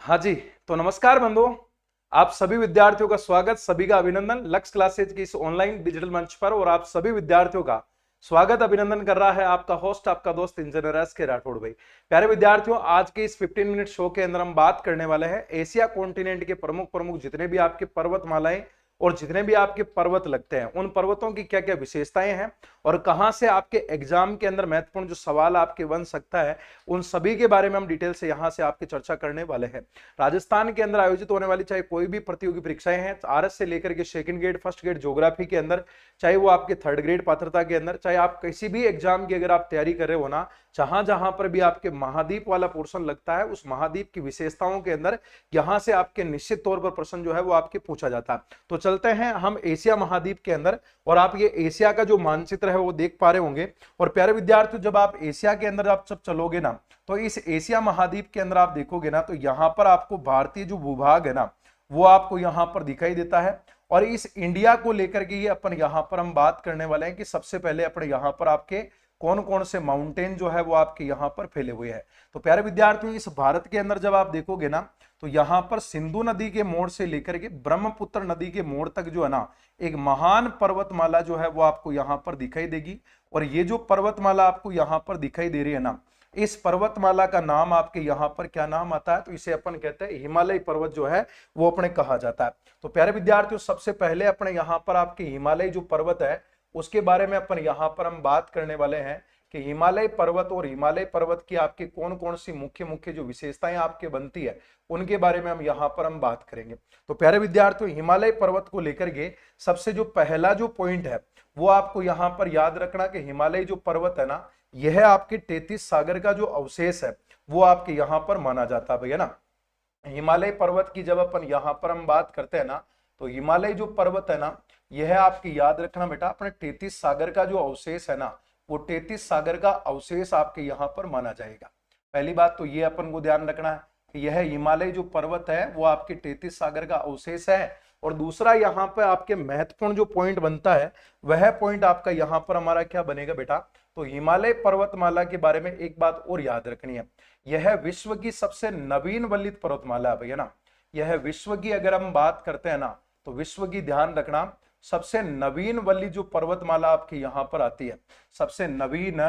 हाँ जी, तो नमस्कार बंधुओं। आप सभी विद्यार्थियों का स्वागत, सभी का अभिनंदन लक्ष्य क्लासेज की इस ऑनलाइन डिजिटल मंच पर। और आप सभी विद्यार्थियों का स्वागत अभिनंदन कर रहा है आपका होस्ट, आपका दोस्त इंजीनियर एस के राठौड़ भाई। प्यारे विद्यार्थियों, आज के इस 15 मिनट शो के अंदर हम बात करने वाले हैं एशिया कॉन्टिनेंट के प्रमुख प्रमुख जितने भी आपके पर्वतमालाएं और जितने भी आपके पर्वत लगते हैं, उन पर्वतों की क्या क्या विशेषताएं हैं और कहां से आपके एग्जाम के अंदर महत्वपूर्ण जो सवाल आपके बन सकता है, उन सभी के बारे में हम डिटेल से यहां से आपकी चर्चा करने वाले हैं। राजस्थान के अंदर आयोजित होने वाली चाहे कोई भी प्रतियोगी परीक्षाएं हैं, आरएस से लेकर के second grade, first grade geography के अंदर, चाहे वो आपके थर्ड ग्रेड पात्रता के अंदर, चाहे आप किसी भी एग्जाम की अगर आप तैयारी कर रहे हो ना, जहां जहां पर भी आपके महाद्वीप वाला पोर्शन लगता है, उस महाद्वीप की विशेषताओं के अंदर यहां से आपके निश्चित तौर पर प्रश्न जो है वो आपके पूछा जाता है। तो चलते हैं हम एशिया महाद्वीप के अंदर, और आप ये एशिया का जो मानचित्र है वो देख पा रहे होंगे। और प्यारे विद्यार्थियों, जब आप एशिया के अंदर आप जब चलोगे ना, तो इस एशिया महाद्वीप के अंदर आप देखोगे ना, तो यहां पर आपको भारतीय जो भूभाग है ना, वो आपको यहां पर दिखाई देता है। और इस इंडिया को लेकर के ये अपन यहां पर हम बात करने वाले हैं कि सबसे पहले अपने यहां पर आपके कौन कौन से माउंटेन जो है वो आपके यहां पर फैले हुए हैं। तो प्यारे विद्यार्थियों, इस भारत के अंदर जब आप देखोगे ना, तो यहां पर सिंधु नदी के मोड़ से लेकर के ब्रह्मपुत्र नदी के मोड़ तक जो है ना, एक महान पर्वतमाला जो है वो आपको यहां पर दिखाई देगी। और ये जो पर्वतमाला आपको यहां पर दिखाई दे रही है ना, इस पर्वतमाला का नाम आपके यहां पर क्या नाम आता है? तो इसे अपन कहते हैं हिमालय पर्वत जो है वो अपने कहा जाता है। तो प्यारे विद्यार्थियों, सबसे पहले अपने यहां पर आपके हिमालय जो पर्वत है उसके बारे में अपन यहां पर हम बात करने वाले हैं कि हिमालय पर्वत और हिमालय पर्वत की आपकी कौन कौन सी मुख्य मुख्य जो विशेषताएं आपके बनती है, उनके बारे में हम यहां पर हम बात करेंगे। तो प्यारे विद्यार्थियों, हिमालय पर्वत को लेकर के सबसे जो पहला जो पॉइंट है वो आपको यहां पर याद रखना कि हिमालय जो पर्वत है ना, यह आपके 33 सागर का जो अवशेष है वो आपके यहां पर माना जाता है भैया ना। हिमालय पर्वत की जब अपन यहां पर हम बात करते हैं ना, तो हिमालय जो पर्वत है ना, यह आपकी याद रखना बेटा, अपने 33 सागर का जो अवशेष है ना, वो 33 सागर का अवशेष आपके यहां पर माना जाएगा। पहली बात तो ये अपन को ध्यान रखना है कि यह हिमालय जो पर्वत है वो आपके 33 सागर का अवशेष है। और दूसरा यहाँ पे आपके महत्वपूर्ण जो पॉइंट बनता है, वह पॉइंट आपका यहाँ पर हमारा क्या बनेगा बेटा? तो हिमालय पर्वतमाला के बारे में एक बात और याद रखनी है, यह विश्व की सबसे नवीन वलित पर्वतमाला है भैया ना। यह विश्व की अगर हम बात करते हैं ना, तो विश्व की ध्यान रखना, सबसे नवीन वलित जो पर्वतमाला आपकी यहाँ पर आती है, सबसे नवीन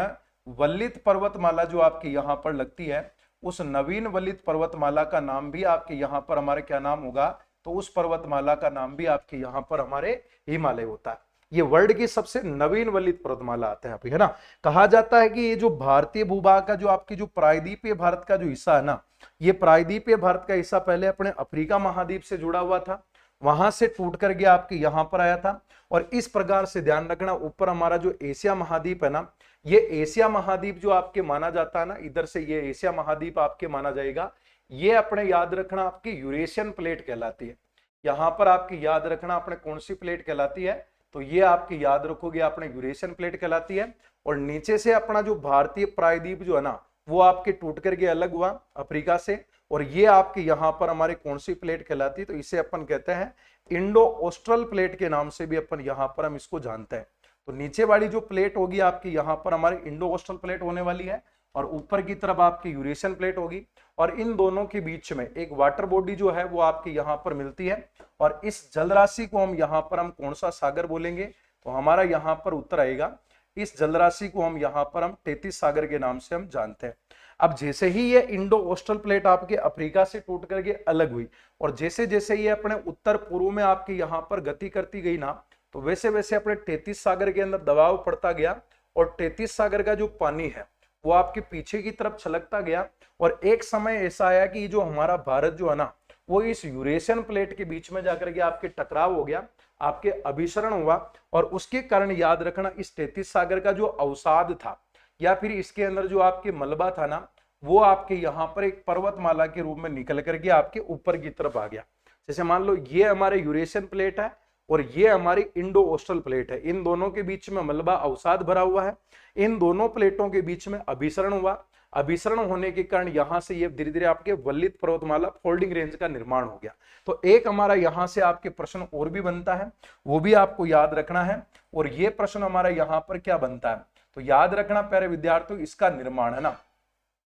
वलित पर्वतमाला जो आपकी यहाँ पर लगती है, उस नवीन वलित पर्वतमाला का नाम भी आपके यहाँ पर हमारे क्या नाम होगा? तो उस पर्वतमाला का नाम भी आपके यहाँ पर हमारे हिमालय होता है। ये वर्ल्ड की सबसे नवीन वलित पर्वतमाला आते हैं, है ना। कहा जाता है कि ये जो भारतीय भूभाग का जो आपकी जो प्रायद्वीपीय भारत का जो हिस्सा है ना, ये प्रायद्वीपीय भारत का हिस्सा पहले अपने अफ्रीका महाद्वीप से जुड़ा हुआ था, वहां से टूट कर गया आपके यहां पर आया था। और इस प्रकार से ध्यान रखना, ऊपर हमारा जो एशिया महाद्वीप है ना, ये एशिया महाद्वीप जो आपके माना जाता है ना, इधर से ये एशिया महाद्वीप आपके माना जाएगा। ये अपने याद रखना आपकी यूरेशियन प्लेट कहलाती है। यहां पर आपकी याद रखना अपने कौन सी प्लेट कहलाती है? तो ये आपकी याद रखोगे अपने यूरेशियन प्लेट कहलाती है। और नीचे से अपना जो भारतीय प्रायद्वीप जो है ना, वो आपके टूट करके अलग हुआ अफ्रीका से, और ये आपके यहां पर हमारे कौन सी प्लेट कहलाती है? तो इसे अपन कहते हैं इंडो ऑस्ट्रल प्लेट के नाम से भी अपन यहां पर हम इसको जानते हैं। तो नीचे वाली जो प्लेट होगी आपकी यहां पर हमारी इंडो ऑस्ट्रल प्लेट होने वाली है, और ऊपर की तरफ आपकी यूरेशियन प्लेट होगी। और इन दोनों के बीच में एक वाटर बॉडी जो है वो आपके यहां पर मिलती है। और इस जलराशि को हम यहां पर हम कौन सा सागर बोलेंगे? तो हमारा यहां पर उत्तर आएगा, इस जलराशि को हम यहां पर हम 33 सागर के नाम से हम जानते हैं। अब जैसे ही ये इंडो ऑस्ट्रल प्लेट आपके अफ्रीका से टूट करके अलग हुई, और जैसे जैसे ये अपने उत्तर पूर्व में आपके यहां पर गति करती गई ना, तो वैसे वैसे अपने 33 सागर के अंदर दबाव पड़ता गया, और 33 सागर का जो पानी है वो आपके पीछे की तरफ छलकता गया। और एक समय ऐसा आया कि जो हमारा भारत जो है ना, वो इस यूरेशियन प्लेट के बीच में जाकर के आपके टकराव हो गया, आपके अभिसरण हुआ। और उसके कारण याद रखना, इस 33 सागर का जो अवसाद था, या फिर इसके अंदर जो आपके मलबा था ना, वो आपके यहाँ पर एक पर्वतमाला के रूप में निकल करके आपके ऊपर की तरफ आ गया। जैसे मान लो ये हमारे यूरेशियन प्लेट है और ये हमारी इंडो ऑस्ट्रल प्लेट है, इन दोनों के बीच में मलबा अवसाद भरा हुआ है, इन दोनों प्लेटों के बीच में अभिसरण हुआ। अभिसरण होने के कारण यहां से ये धीरे धीरे आपके वलित पर्वतमाला फोल्डिंग रेंज का निर्माण हो गया। तो एक हमारा यहां से आपके प्रश्न और भी बनता है, वो भी आपको याद रखना है। और ये प्रश्न हमारा यहां पर क्या बनता है? तो याद रखना प्यारे विद्यार्थियों, इसका निर्माण है ना,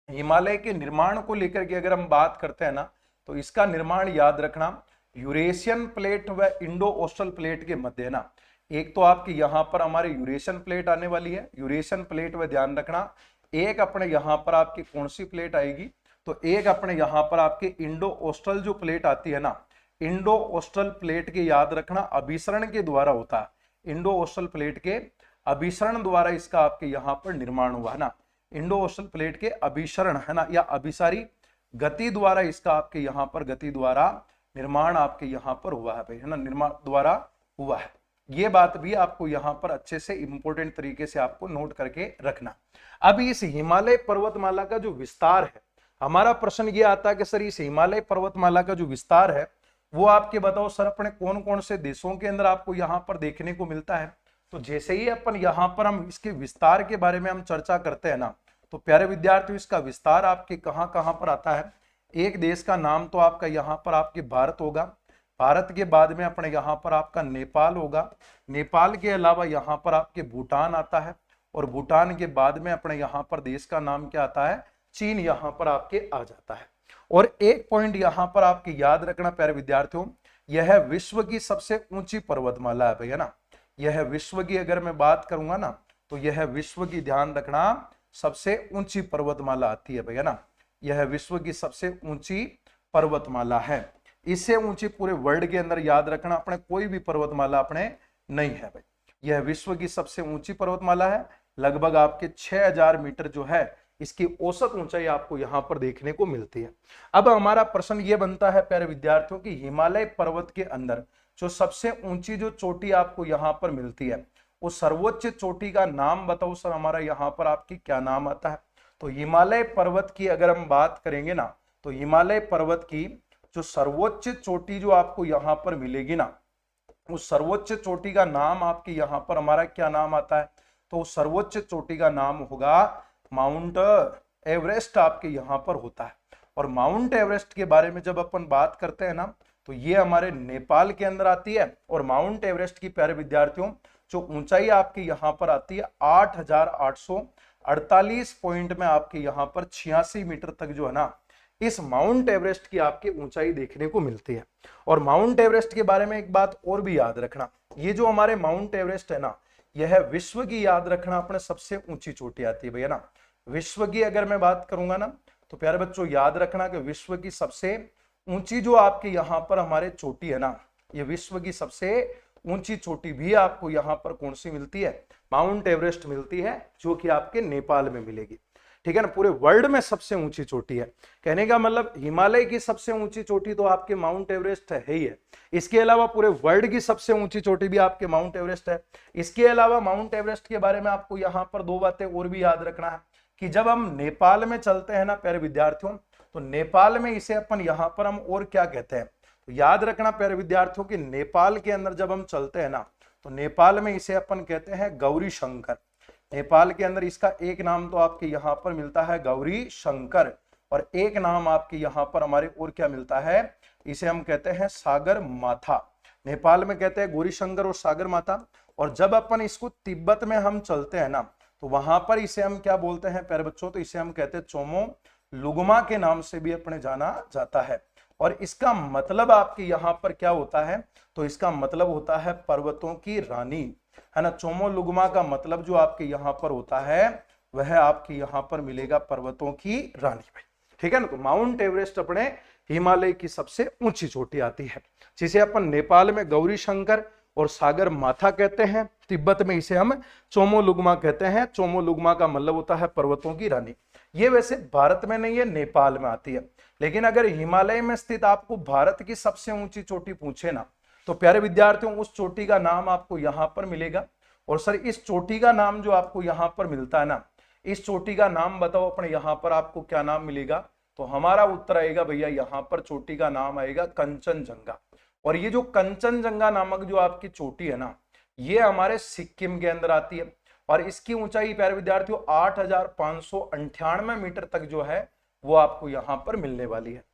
हिमालय के निर्माण को लेकर के अगर हम बात करते हैं ना, तो इसका निर्माण याद रखना यूरेशियन प्लेट व इंडो ऑस्ट्रल प्लेट के मध्य है ना। एक तो आपकी यहां पर हमारे यूरेशियन प्लेट आने वाली है, यूरेशियन प्लेट व ध्यान रखना, एक अपने यहां पर आपकी कौन सी प्लेट आएगी, तो एक अपने यहां पर आपके इंडो ऑस्ट्रल जो प्लेट आती है ना, इंडो ऑस्ट्रल प्लेट के याद रखना अभिसरण के द्वारा होता है, इंडो ऑस्ट्रल प्लेट के अभिसरण द्वारा इसका आपके यहां पर निर्माण हुआ है ना, इंडो ऑस्ट्रल प्लेट के अभिसरण है ना, या अभिसारी गति द्वारा इसका आपके यहां पर गति द्वारा निर्माण आपके यहां पर हुआ है भाई, है ना, निर्माण द्वारा हुआ है। ये बात भी आपको यहां पर अच्छे से इंपॉर्टेंट तरीके से आपको नोट करके रखना। अब इस हिमालय पर्वतमाला का जो विस्तार है, हमारा प्रश्न ये आता है कि सर इस हिमालय पर्वतमाला का जो विस्तार है वो आपके बताओ सर अपने कौन कौन से देशों के अंदर आपको यहां पर देखने को मिलता है। तो जैसे ही अपन यहां पर हम इसके विस्तार के बारे में हम चर्चा करते हैं ना, तो प्यारे विद्यार्थियों इसका विस्तार आपके कहां कहां पर आता है। एक देश का नाम तो आपका यहां पर आपके भारत होगा, भारत के बाद में अपने यहां पर आपका नेपाल होगा, नेपाल के अलावा यहां पर आपके भूटान आता है, और भूटान के बाद में अपने यहां पर देश का नाम क्या आता है, चीन यहां पर आपके आ जाता है। और एक पॉइंट यहां पर आपके याद रखना प्यारे विद्यार्थियों, यह विश्व की सबसे ऊंची पर्वतमाला है भैया ना, यह विश्व की अगर मैं बात करूंगा ना, तो यह विश्व की ध्यान रखना सबसे ऊंची पर्वतमाला आती है भैया ना, यह विश्व की सबसे ऊंची पर्वतमाला है। इससे ऊंची पूरे वर्ल्ड के अंदर याद रखना अपने कोई भी पर्वतमाला अपने नहीं है भाई, यह विश्व की सबसे ऊंची पर्वतमाला है। लगभग आपके 6000 मीटर जो है इसकी औसत ऊंचाई आपको यहां पर देखने को मिलती है। अब हमारा प्रश्न यह बनता है प्यारे विद्यार्थियों की हिमालय पर्वत के अंदर जो सबसे ऊंची जो चोटी आपको यहां पर मिलती है, वो सर्वोच्च चोटी का नाम बताओ सर हमारा यहां पर आपकी क्या नाम आता है। तो हिमालय पर्वत की अगर हम बात करेंगे ना, तो हिमालय पर्वत की जो सर्वोच्च चोटी जो आपको यहां पर मिलेगी ना, उस सर्वोच्च चोटी का नाम आपके यहां पर हमारा क्या नाम आता है, तो सर्वोच्च चोटी का नाम होगा माउंट एवरेस्ट आपके यहां पर होता है। और माउंट एवरेस्ट के बारे में जब अपन बात करते हैं ना, तो ये हमारे नेपाल के अंदर आती है। और माउंट एवरेस्ट की प्यारे विद्यार्थियों जो ऊंचाई आपकी यहां पर आती है 8848 पॉइंट में आपके यहां पर 86 मीटर तक जो है ना, इस माउंट एवरेस्ट की आपकी ऊंचाई देखने को मिलती है। और माउंट एवरेस्ट के बारे में एक बात और भी याद रखना, ये जो हमारे माउंट एवरेस्ट है ना, यह विश्व की याद रखना अपने सबसे ऊंची चोटी आती है भैया ना। विश्व की अगर मैं बात करूंगा ना, तो प्यारे बच्चों याद रखना कि विश्व की सबसे ऊंची जो आपके यहां पर हमारे चोटी है ना, ये विश्व की सबसे ऊंची चोटी भी आपको यहां पर कौन सी मिलती है, माउंट एवरेस्ट मिलती है, जो कि आपके नेपाल में मिलेगी। ठीक है ना, पूरे वर्ल्ड में सबसे ऊंची चोटी है। कहने का मतलब हिमालय की सबसे ऊंची चोटी तो आपके माउंट एवरेस्ट है ही है, इसके अलावा पूरे वर्ल्ड की सबसे ऊंची चोटी भी आपके माउंट एवरेस्ट है। इसके अलावा माउंट एवरेस्ट के बारे में आपको यहां पर दो बातें और भी याद रखना है कि जब हम नेपाल में चलते हैं ना प्यारे विद्यार्थियों, तो नेपाल में इसे अपन यहां पर हम और क्या कहते हैं, तो याद रखना प्यारे विद्यार्थियों कि नेपाल के अंदर जब हम चलते हैं ना, तो नेपाल में इसे अपन कहते हैं गौरी शंकर। नेपाल के अंदर इसका एक नाम तो आपके यहां पर मिलता है गौरी शंकर, और एक नाम आपके यहां पर हमारे और क्या मिलता है, इसे हम कहते हैं सागर माथा। नेपाल में कहते हैं गौरी शंकर और सागर माथा। और जब अपन इसको तिब्बत में हम चलते हैं ना, तो वहां पर इसे हम क्या बोलते हैं प्यारे बच्चों, तो इसे हम कहते हैं चोमो लुगमा के नाम से भी अपने जाना जाता है। और इसका मतलब आपके यहां पर क्या होता है, तो इसका मतलब होता है पर्वतों की रानी, है ना। चोमो लुगमा का मतलब जो आपके यहां पर होता है वह आपके यहां पर मिलेगा पर्वतों की रानी में। ठीक है ना, तो माउंट एवरेस्ट अपने हिमालय की सबसे ऊंची चोटी आती है, जिसे अपन नेपाल में गौरी शंकर और सागर माथा कहते हैं, तिब्बत में इसे हम चोमो लुगमा कहते हैं। चोमो लुगमा का मतलब होता है पर्वतों की रानी। ये वैसे भारत में नहीं है, नेपाल में आती है। लेकिन अगर हिमालय में स्थित आपको भारत की सबसे ऊंची चोटी पूछे ना, तो प्यारे विद्यार्थियों उस चोटी का नाम आपको यहां पर मिलेगा। और सर इस चोटी का नाम जो आपको यहां पर मिलता है ना, इस चोटी का नाम बताओ अपने यहां पर आपको क्या नाम मिलेगा, तो हमारा उत्तर आएगा भैया यहां पर चोटी का नाम आएगा कंचनजंगा। और ये जो कंचनजंगा नामक जो आपकी चोटी है ना, ये हमारे सिक्किम के अंदर आती है। और इसकी ऊंचाई प्यारे विद्यार्थियों 8598 मीटर तक जो है वो आपको यहां पर मिलने वाली है।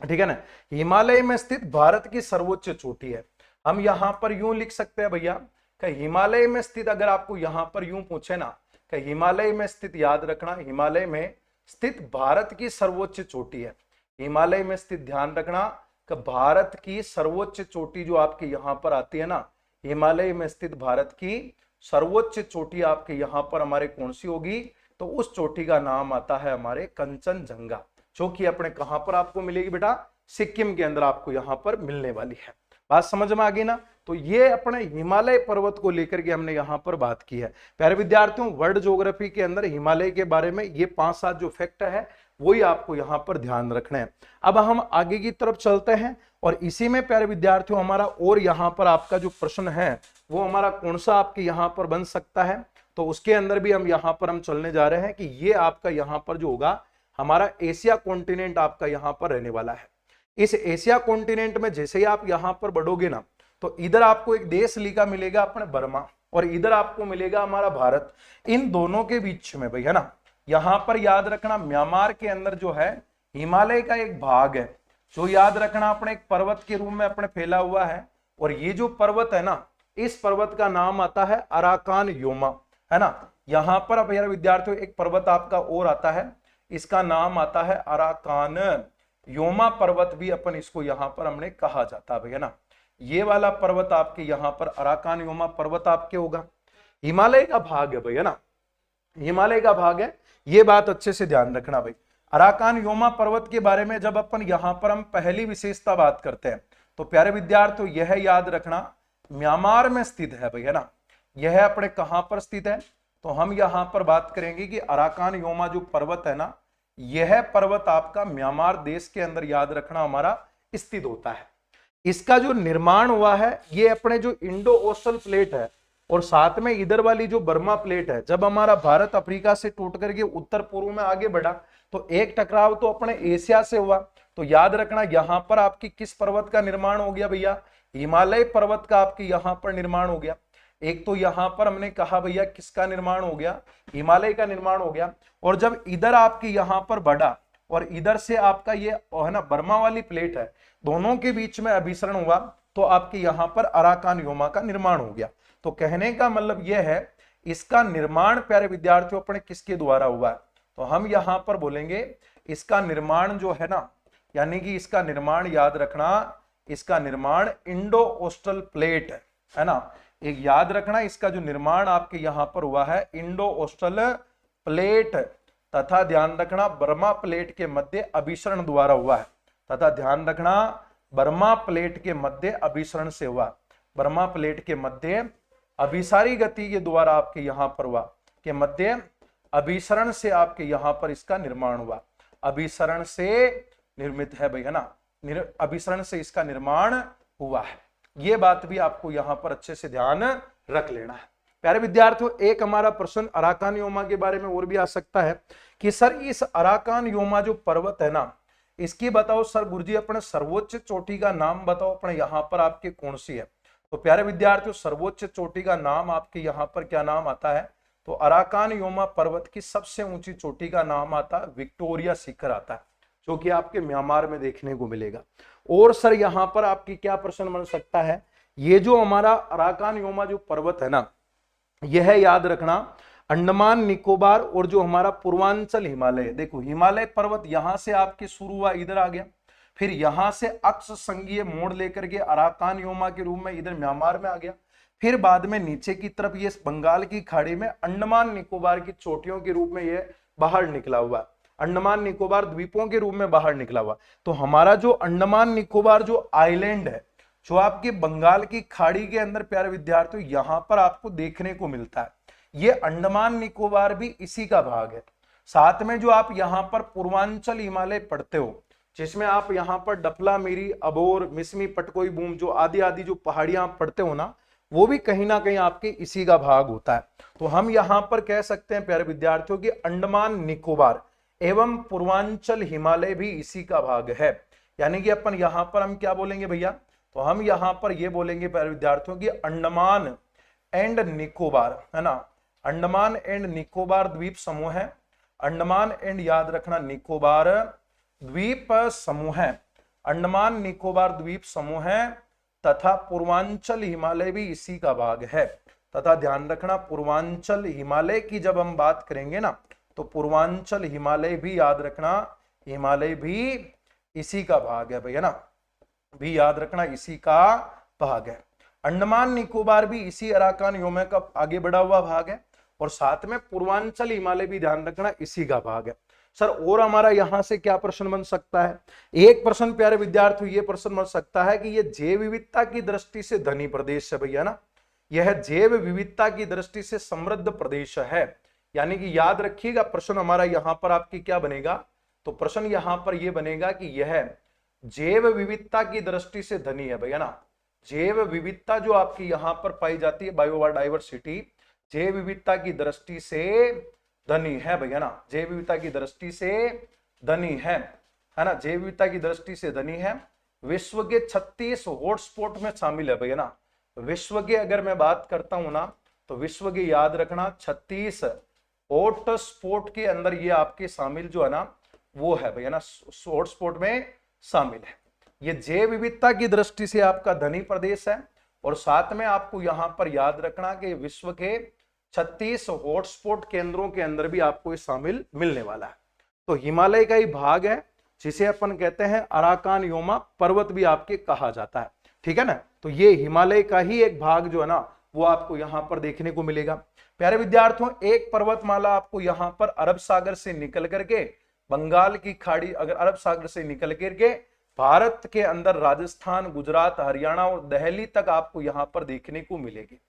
ठीक है ना, हिमालय में स्थित भारत की सर्वोच्च चोटी है। हम यहां पर यूं लिख सकते हैं भैया कि हिमालय में स्थित, अगर आपको यहां पर यूं पूछे ना कि हिमालय में स्थित, याद रखना हिमालय में स्थित भारत की सर्वोच्च चोटी है। हिमालय में स्थित, ध्यान रखना कि भारत की सर्वोच्च चोटी जो आपके यहां पर आती है ना, हिमालय में स्थित भारत की सर्वोच्च चोटी आपके यहां पर हमारे कौन सी होगी, तो उस चोटी का नाम आता है हमारे कंचनजंगा, जो कि अपने कहां पर आपको मिलेगी बेटा, सिक्किम के अंदर आपको यहां पर मिलने वाली है। बात समझ में आ गई ना। तो ये अपने हिमालय पर्वत को लेकर के हमने यहां पर बात की है। प्यारे विद्यार्थियों, वर्ल्ड ज्योग्राफी के अंदर हिमालय के बारे में ये 5-7 जो फैक्ट है वही आपको यहां पर ध्यान रखना है। अब हम आगे की तरफ चलते हैं और इसी में प्यारे विद्यार्थियों हमारा और यहां पर आपका जो प्रश्न है वो हमारा कौन सा आपके यहां पर बन सकता है, तो उसके अंदर भी हम यहां पर हम चलने जा रहे हैं कि ये आपका यहां पर जो होगा हमारा एशिया कॉन्टिनेंट आपका यहां पर रहने वाला है। इस एशिया कॉन्टिनेंट में जैसे ही आप यहां पर बढ़ोगे ना, तो इधर आपको एक देश लिखा मिलेगा अपने बर्मा, और इधर आपको मिलेगा हमारा भारत। इन दोनों के बीच में भाई है ना, यहां पर याद रखना म्यांमार के अंदर जो है हिमालय का एक भाग है, जो याद रखना अपने एक पर्वत के रूप में अपने फैला हुआ है। और ये जो पर्वत है ना, इस पर्वत का नाम आता है अराकान योमा, है ना। यहां पर अब यार विद्यार्थियों एक पर्वत आपका और आता है, इसका नाम आता है अराकान योमा पर्वत, भी अपन इसको यहां पर हमने कहा जाता है, ना। ये वाला पर्वत आपके यहां पर अराकान योमा पर्वत आपके होगा, हिमालय का भाग है भाई, है ना, हिमालय का भाग है। ये बात अच्छे से ध्यान रखना भाई। अराकान योमा पर्वत के बारे में जब अपन यहां पर हम पहली विशेषता बात करते हैं, तो प्यारे विद्यार्थियों यह याद रखना म्यांमार में स्थित है भाई, है ना। यह अपने कहां पर स्थित है, तो हम यहां पर बात करेंगे कि अराकान योमा जो पर्वत है ना, यह पर्वत आपका म्यांमार देश के अंदर याद रखना हमारा स्थित होता है। इसका जो निर्माण हुआ है ये अपने जो इंडो ओशन प्लेट है और साथ में इधर वाली जो बर्मा प्लेट है, जब हमारा भारत अफ्रीका से टूट करके उत्तर पूर्व में आगे बढ़ा तो एक टकराव तो अपने एशिया से हुआ। तो याद रखना यहां पर आपकी किस पर्वत का निर्माण हो गया भैया, हिमालय पर्वत का आपकी यहां पर निर्माण हो गया। एक तो यहां पर हमने कहा भैया किसका निर्माण हो गया, हिमालय का निर्माण हो गया। और जब इधर आपकी यहां पर बढ़ा और इधर से आपका ये है ना बर्मा वाली प्लेट है, दोनों के बीच में अभिसरण हुआ, तो आपके यहां पर अराकान योमा का निर्माण हो गया। तो कहने का मतलब यह है इसका निर्माण प्यारे विद्यार्थियों अपने किसके द्वारा हुआ है, तो हम यहां पर बोलेंगे इसका निर्माण जो है ना, यानी कि इसका निर्माण याद रखना, इसका निर्माण इंडो ओस्टल प्लेट है ना, एक याद रखना इसका जो निर्माण आपके यहां पर हुआ है इंडो ओस्टल प्लेट तथा ध्यान रखना बर्मा प्लेट के मध्य अभिसरण द्वारा हुआ है, तथा ध्यान रखना बर्मा प्लेट के मध्य अभिसरण से हुआ, बर्मा प्लेट के मध्य अभिसारी गति के द्वारा आपके यहां पर हुआ, के मध्य अभिसरण से आपके यहां पर इसका निर्माण हुआ, अभिसरण से निर्मित है भाई, है ना, अभिसरण से इसका निर्माण हुआ है। ये बात भी आपको यहां पर अच्छे से ध्यान रख लेना है। प्यारे विद्यार्थियों एक हमारा प्रश्न अराकान योमा के बारे में और भी आ सकता है कि सर इस अराकान योमा जो पर्वत है ना, इसकी बताओ सर गुरुजी अपने सर्वोच्च चोटी का नाम बताओ अपने यहां पर आपके कौन सी है। तो प्यारे विद्यार्थियों सर्वोच्च चोटी का नाम आपके यहां पर क्या नाम आता है, तो अराकान योमा पर्वत की सबसे ऊंची चोटी का नाम आता है विक्टोरिया शिखर आता है, जो कि आपके म्यांमार में देखने को मिलेगा। और सर यहां पर आपकी क्या प्रश्न बन सकता है, ये जो हमारा अराकान योमा जो पर्वत है ना, यह याद रखना अंडमान निकोबार और जो हमारा पूर्वांचल हिमालय, देखो हिमालय पर्वत यहां से आपके शुरू हुआ इधर आ गया, फिर यहां से अक्ष संघीय मोड़ लेकर के अराकान योमा के रूप में इधर म्यांमार में आ गया, फिर बाद में नीचे की तरफ ये बंगाल की खाड़ी में अंडमान निकोबार की चोटियों के रूप में ये बाहर निकला हुआ, अंडमान निकोबार द्वीपों के रूप में बाहर निकला हुआ। तो हमारा जो अंडमान निकोबार जो आइलैंड है, जो आपके बंगाल की खाड़ी के अंदर प्यारे विद्यार्थियों यहां पर आपको देखने को मिलता है, ये अंडमान निकोबार भी इसी का भाग है। साथ में जो आप यहां पर पूर्वांचल हिमालय पढ़ते हो, जिसमें आप यहां पर डपला मेरी अबोर मिसमी पटकोई बूम जो आदि आदि जो पहाड़ियां आप पढ़ते हो ना, वो भी कहीं ना कहीं आपके इसी का भाग होता है। तो हम यहां पर कह सकते हैं प्यारे विद्यार्थियों की अंडमान निकोबार एवं पूर्वांचल हिमालय भी इसी का भाग है। यानी कि अपन यहां पर हम क्या बोलेंगे भैया, तो हम यहां पर ये बोलेंगे प्यारे विद्यार्थियों की अंडमान एंड निकोबार, है ना, अंडमान एंड निकोबार द्वीप समूह है, अंडमान एंड याद रखना निकोबार द्वीप समूह है, अंडमान निकोबार द्वीप समूह है, तथा पूर्वांचल हिमालय भी इसी का भाग है। तथा ध्यान रखना पूर्वांचल हिमालय की जब हम बात करेंगे ना, तो पूर्वांचल हिमालय भी याद रखना, हिमालय भी इसी का भाग है भैया ना, भी याद रखना इसी का भाग है। अंडमान निकोबार भी इसी अराकान योमा का आगे बढ़ा हुआ भाग है, और साथ में पूर्वांचल हिमालय भी ध्यान रखना इसी का भाग है। सर और हमारा यहां से क्या प्रश्न बन सकता है? एक प्रश्न प्यारे विद्यार्थियों ये प्रश्न बन सकता है कि ये जैव विविधता की दृष्टि से धनी प्रदेश है भैया ना, यह जैव विविधता की दृष्टि से समृद्ध प्रदेश है। यानी कि याद रखिएगा प्रश्न हमारा यहां पर आपकी क्या बनेगा, तो प्रश्न यहां पर यह बनेगा कि यह जैव विविधता की दृष्टि से धनी है भैया ना। जैव विविधता जो आपकी यहां पर पाई जाती है, बायोडाइवर्सिटी, जैव विविधता की दृष्टि से धनी है भैया ना, जैव विविधता की दृष्टि से धनी है ना, जैव विविधता की दृष्टि से धनी है। विश्व के 36 हॉटस्पॉट में शामिल है भैया ना। विश्व के अगर मैं बात करता हूं ना, तो विश्व के याद रखना 36 हॉटस्पॉट के अंदर ये आपके शामिल जो है ना, वो है भैया ना, हॉटस्पॉट में शामिल है। ये जैव विविधता की दृष्टि से आपका धनी प्रदेश है, और साथ में आपको यहां पर याद रखना कि विश्व के 36 हॉटस्पॉट केंद्रों के अंदर भी आपको ये शामिल मिलने वाला है। तो हिमालय का ही भाग है, जिसे अपन कहते हैं अराकान योमा पर्वत भी आपके कहा जाता है, ठीक है ना। तो ये हिमालय का ही एक भाग जो है ना, वो आपको यहां पर देखने को मिलेगा। प्यारे विद्यार्थियों, एक पर्वतमाला आपको यहां पर अरब सागर से निकल करके बंगाल की खाड़ी, अगर अरब सागर से निकल करके भारत के अंदर राजस्थान, गुजरात, हरियाणा और दिल्ली तक आपको यहां पर देखने को मिलेगी,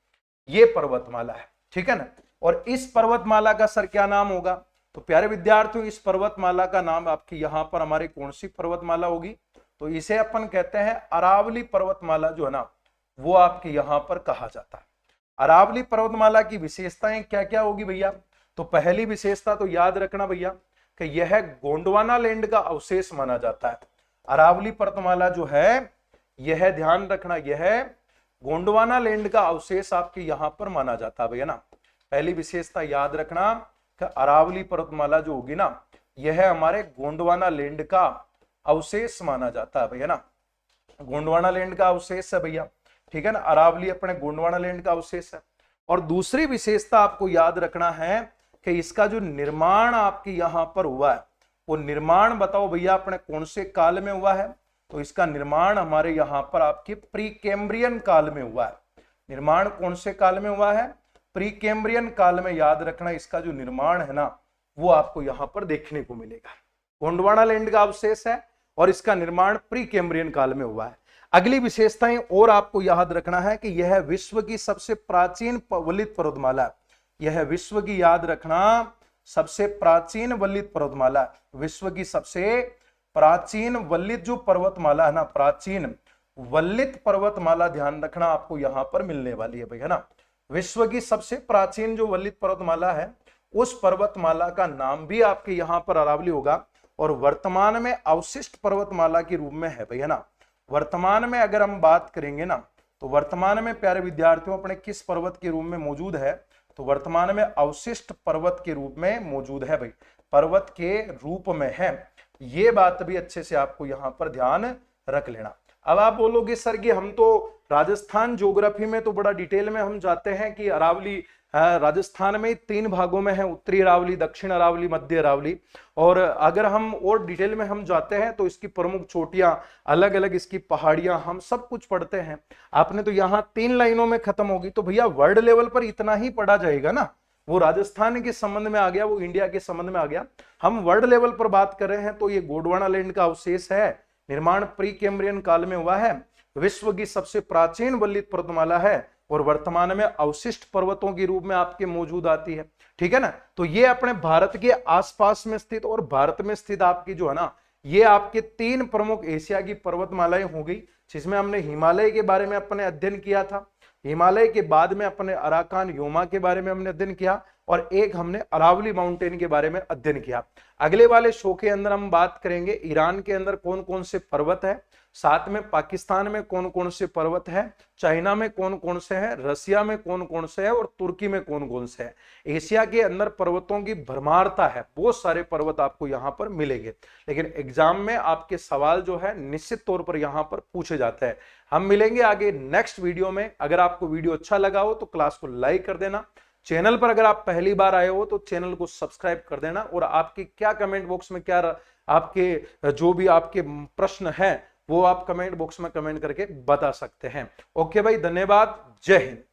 ये पर्वतमाला है, ठीक है ना। और इस पर्वतमाला का सर क्या नाम होगा? तो प्यारे विद्यार्थियों, इस पर्वतमाला का नाम आपकी यहां पर हमारी कौन सी पर्वतमाला होगी? तो इसे अपन कहते हैं अरावली पर्वतमाला जो है ना, वो आपके यहां पर कहा जाता है। अरावली पर्वतमाला की विशेषताएं क्या क्या होगी भैया? तो पहली विशेषता तो याद रखना भैया कि यह गोंडवाना लैंड का अवशेष माना जाता है। अरावली पर्वतमाला जो है, यह ध्यान रखना, यह गोंडवाना लैंड का अवशेष आपके यहां पर माना जाता है भैया ना। पहली विशेषता याद रखना कि अरावली पर्वतमाला जो होगी ना, यह हमारे गोंडवाना लैंड का अवशेष माना जाता है भैया ना, गोंडवाना लैंड का अवशेष है भैया, ठीक है ना। अरावली अपने गोंडवाना लैंड का अवशेष है। और दूसरी विशेषता आपको याद रखना है कि इसका जो निर्माण आपके यहां पर हुआ है, वो निर्माण बताओ भैया अपने कौन से काल में हुआ है? तो इसका निर्माण हमारे यहां पर आपके प्री कैम्ब्रियन काल में हुआ है। निर्माण कौन से काल में हुआ है? प्री कैम्ब्रियन काल में। याद रखना इसका जो निर्माण है ना, वो आपको यहां पर देखने को मिलेगा। गोंडवाना लैंड का अवशेष है और इसका निर्माण प्री कैम्ब्रियन काल में हुआ है। अगली विशेषताएं और आपको याद रखना है कि यह विश्व की सबसे प्राचीन वलित पर्वतमाला है। यह विश्व की, याद रखना, सबसे प्राचीन वलित पर्वतमाला, विश्व की सबसे प्राचीन वलित जो पर्वतमाला है ना, प्राचीन वलित पर्वतमाला ध्यान रखना आपको यहां पर मिलने वाली है भैया ना। विश्व की सबसे प्राचीन जो वलित पर्वतमाला है, उस पर्वतमाला का नाम भी आपके यहां पर अरावली होगा, और वर्तमान में अवशिष्ट पर्वतमाला के रूप में है भैया ना। वर्तमान में अगर हम बात करेंगे ना, तो वर्तमान में प्यारे विद्यार्थियों अपने किस पर्वत के रूप में मौजूद है? तो वर्तमान में अवशिष्ट पर्वत के रूप में मौजूद है भाई, पर्वत के रूप में है। ये बात भी अच्छे से आपको यहां पर ध्यान रख लेना। अब आप बोलोगे सर कि हम तो राजस्थान ज्योग्राफी में तो बड़ा डिटेल में हम जाते हैं कि अरावली राजस्थान में 3 भागों में है, उत्तरी अरावली, दक्षिण अरावली, मध्य अरावली। और अगर हम और डिटेल में हम जाते हैं तो इसकी प्रमुख चोटियां, अलग अलग इसकी पहाड़ियां, हम सब कुछ पढ़ते हैं। आपने तो यहाँ 3 लाइनों में खत्म होगी, तो भैया वर्ल्ड लेवल पर इतना ही पढ़ा जाएगा ना। वो राजस्थान के संबंध में आ गया, वो इंडिया के संबंध में आ गया। हम वर्ल्ड लेवल पर बात कर रहे हैं तो ये गोंडवाना लैंड का अवशेष है, निर्माण प्री कैम्ब्रियन काल में हुआ है, विश्व की सबसे प्राचीन वलित पर्वतमाला है, और वर्तमान में अवशिष्ट पर्वतों के रूप में आपके मौजूद आती है, ठीक है ना। तो ये अपने भारत के आसपास में स्थित और भारत में स्थित आपकी जो है ना, ये आपके 3 प्रमुख एशिया की पर्वतमालाएं हो गई, जिसमें हमने हिमालय के बारे में अपने अध्ययन किया था। हिमालय के बाद में अपने अराकान योमा के बारे में हमने अध्ययन किया, और एक हमने अरावली माउंटेन के बारे में अध्ययन किया। अगले वाले शो के अंदर हम बात करेंगे ईरान के अंदर कौन कौन से पर्वत है, साथ में पाकिस्तान में कौन कौन से पर्वत है, चाइना में कौन कौन से है, रसिया में कौन कौन से है, और तुर्की में कौन कौन से है। एशिया के अंदर पर्वतों की भरमारता है, बहुत सारे पर्वत आपको यहाँ पर मिलेंगे, लेकिन एग्जाम में आपके सवाल जो है निश्चित तौर पर यहाँ पर पूछे जाते हैं। हम मिलेंगे आगे नेक्स्ट वीडियो में। अगर आपको वीडियो अच्छा लगा हो तो क्लास को लाइक कर देना, चैनल पर अगर आप पहली बार आए हो तो चैनल को सब्सक्राइब कर देना, और आपकी क्या कमेंट बॉक्स में क्या आपके जो भी आपके प्रश्न हैं वो आप कमेंट बॉक्स में कमेंट करके बता सकते हैं। ओके भाई, धन्यवाद, जय हिंद।